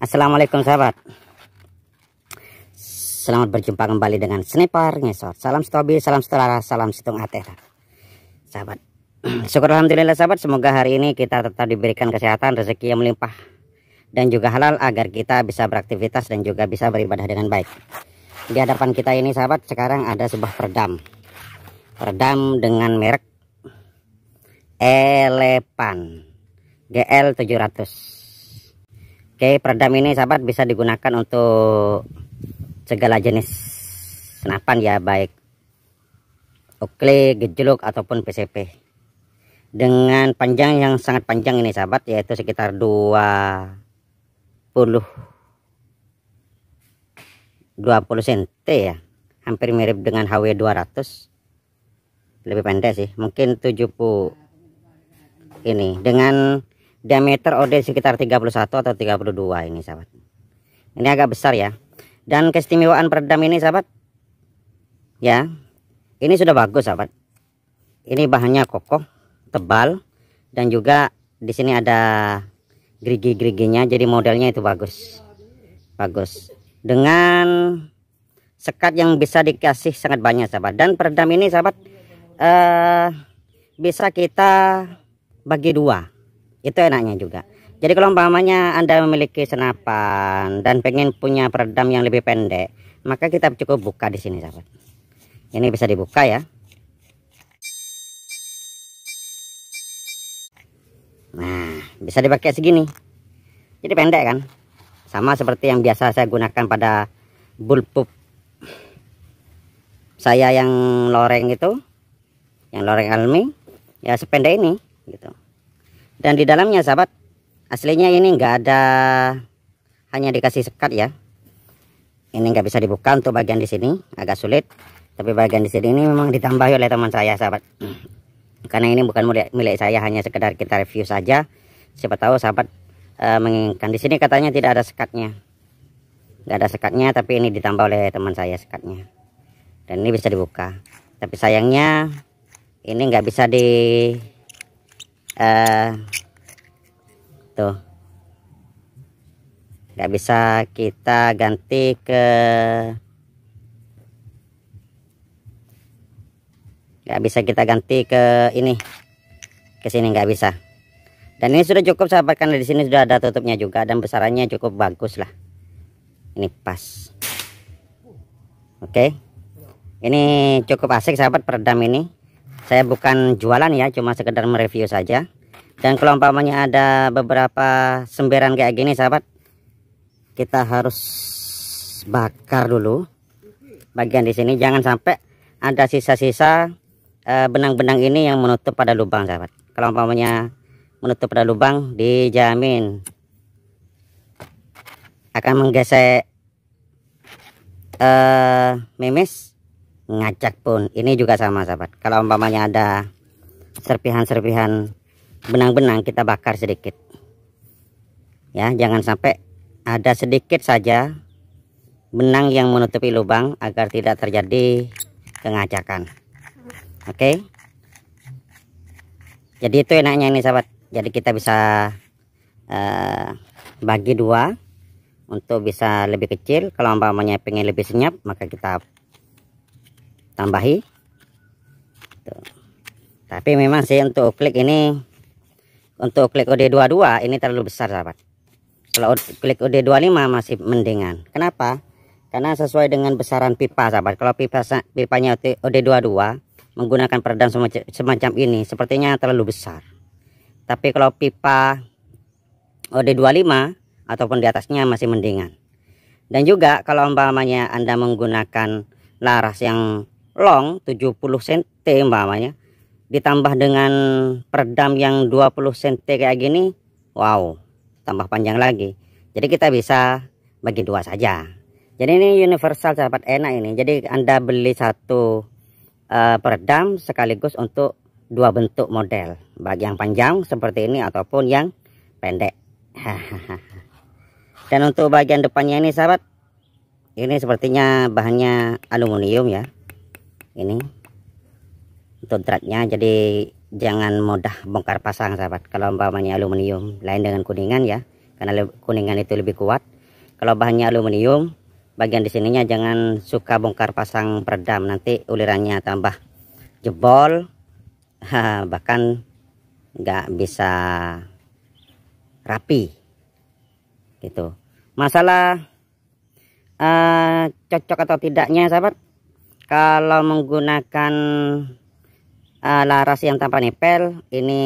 Assalamualaikum sahabat. Selamat berjumpa kembali dengan Sniper Ngesot. Salam stobi, salam setelara, salam situng ateh. Sahabat, syukur alhamdulillah sahabat. Semoga hari ini kita tetap diberikan kesehatan, rezeki yang melimpah, dan juga halal agar kita bisa beraktivitas dan juga bisa beribadah dengan baik. Di hadapan kita ini sahabat, sekarang ada sebuah peredam dengan merek Elepan GL 700. Oke, peredam ini sahabat bisa digunakan untuk segala jenis senapan ya, baik uklik, gejluk ataupun PCP. Dengan panjang yang sangat panjang ini sahabat, yaitu sekitar 20 cm ya. Hampir mirip dengan HW 200. Lebih pendek sih, mungkin 70 ini, dengan diameter OD sekitar 31 atau 32 ini sahabat. Ini agak besar ya. Dan keistimewaan peredam ini sahabat ya, ini sudah bagus sahabat. Ini bahannya kokoh, tebal, dan juga di sini ada gerigi-geriginya, jadi modelnya itu bagus. Dengan sekat yang bisa dikasih sangat banyak sahabat. Dan peredam ini sahabat bisa kita bagi dua. Itu enaknya juga. Jadi kalau umpamanya Anda memiliki senapan dan pengen punya peredam yang lebih pendek, maka kita cukup buka di sini sahabat. Ini bisa dibuka ya. Nah, bisa dipakai segini. Jadi pendek kan? Sama seperti yang biasa saya gunakan pada bullpup saya yang loreng itu, yang loreng almi, ya sependek ini gitu. Dan di dalamnya sahabat, aslinya ini enggak ada, hanya dikasih sekat ya. Ini nggak bisa dibuka untuk bagian di sini, agak sulit. Tapi bagian di sini ini memang ditambahi oleh teman saya sahabat. Karena ini bukan milik saya, hanya sekedar kita review saja. Siapa tahu sahabat menginginkan. Di sini katanya tidak ada sekatnya, nggak ada sekatnya, tapi ini ditambah oleh teman saya sekatnya. Dan ini bisa dibuka. Tapi sayangnya ini nggak bisa di tuh, nggak bisa kita ganti ke, ini, ke sini nggak bisa. Dan ini sudah cukup sahabat, karena di sini sudah ada tutupnya juga dan besarannya cukup bagus lah. Ini pas. Oke, ini cukup asik sahabat peredam ini. Saya bukan jualan ya, cuma sekedar mereview saja. Dan kalau umpamanya ada beberapa semberan kayak gini sahabat, kita harus bakar dulu bagian di sini. Jangan sampai ada sisa-sisa benang-benang ini yang menutup pada lubang sahabat. Kalau umpamanya menutup pada lubang, dijamin akan menggesek memes, ngacak pun. Ini juga sama sahabat. Kalau umpamanya ada serpihan-serpihan benang-benang, kita bakar sedikit ya, jangan sampai ada sedikit saja benang yang menutupi lubang agar tidak terjadi kengacakan. Oke, jadi itu enaknya ini sahabat. Jadi kita bisa bagi dua untuk bisa lebih kecil. Kalau umpamanya pengen lebih senyap, maka kita tambahi tuh. Tapi memang sih untuk klik ini, untuk klik OD22 ini terlalu besar sahabat. Kalau klik OD25 masih mendingan. Kenapa? Karena sesuai dengan besaran pipa sahabat. Kalau pipanya OD22 menggunakan peredam semacam ini, sepertinya terlalu besar. Tapi kalau pipa OD25 ataupun di atasnya masih mendingan. Dan juga kalau umpamanya Anda menggunakan laras yang long 70 cm umpamanya, ditambah dengan peredam yang 20 cm kayak gini, wow, tambah panjang lagi. Jadi kita bisa bagi dua saja. Jadi ini universal sahabat, enak ini. Jadi Anda beli satu peredam sekaligus untuk dua bentuk model, bagi yang panjang seperti ini ataupun yang pendek. Dan untuk bagian depannya ini sahabat, ini sepertinya bahannya aluminium ya. Ini untuk dratnya, jadi jangan mudah bongkar pasang sahabat kalau umpamanya aluminium. Lain dengan kuningan ya, karena kuningan itu lebih kuat. Kalau bahannya aluminium, bagian di sininya jangan suka bongkar pasang peredam, nanti ulirannya tambah jebol, bahkan nggak bisa rapi gitu. Masalah cocok atau tidaknya sahabat, kalau menggunakan laras yang tanpa nipel ini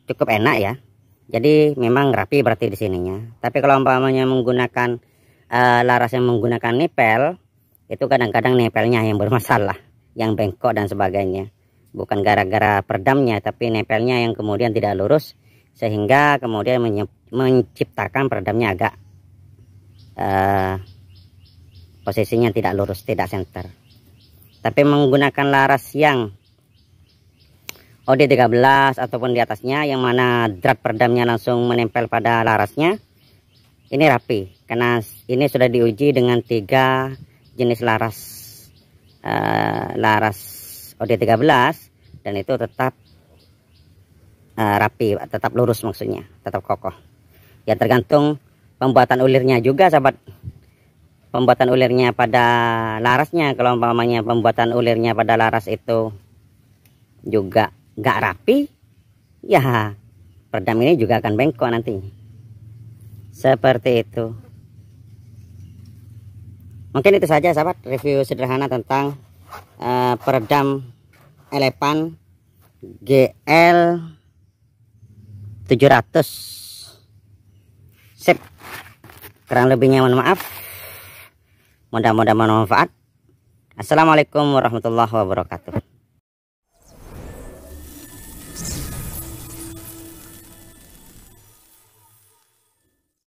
cukup enak ya. Jadi memang rapi berarti di sininya. Tapi kalau umpamanya menggunakan laras yang menggunakan nipel, itu kadang-kadang nipelnya yang bermasalah, yang bengkok dan sebagainya. Bukan gara-gara peredamnya, tapi nipelnya yang kemudian tidak lurus, sehingga kemudian menciptakan peredamnya agak posisinya tidak lurus, tidak center. Tapi menggunakan laras yang OD13 ataupun di atasnya, yang mana drat peredamnya langsung menempel pada larasnya, ini rapi karena ini sudah diuji dengan 3 jenis laras OD13, dan itu tetap rapi, tetap lurus, maksudnya tetap kokoh ya. Tergantung pembuatan ulirnya juga sahabat, pembuatan ulirnya pada larasnya. Kalau umpamanya pembuatan ulirnya pada laras itu juga nggak rapi, ya peredam ini juga akan bengkok nanti. Seperti itu. Mungkin itu saja sahabat, review sederhana tentang peredam Elepan GL 700. Sip. Kurang lebihnya mohon maaf. Mudah-mudahan bermanfaat. Assalamualaikum warahmatullahi wabarakatuh.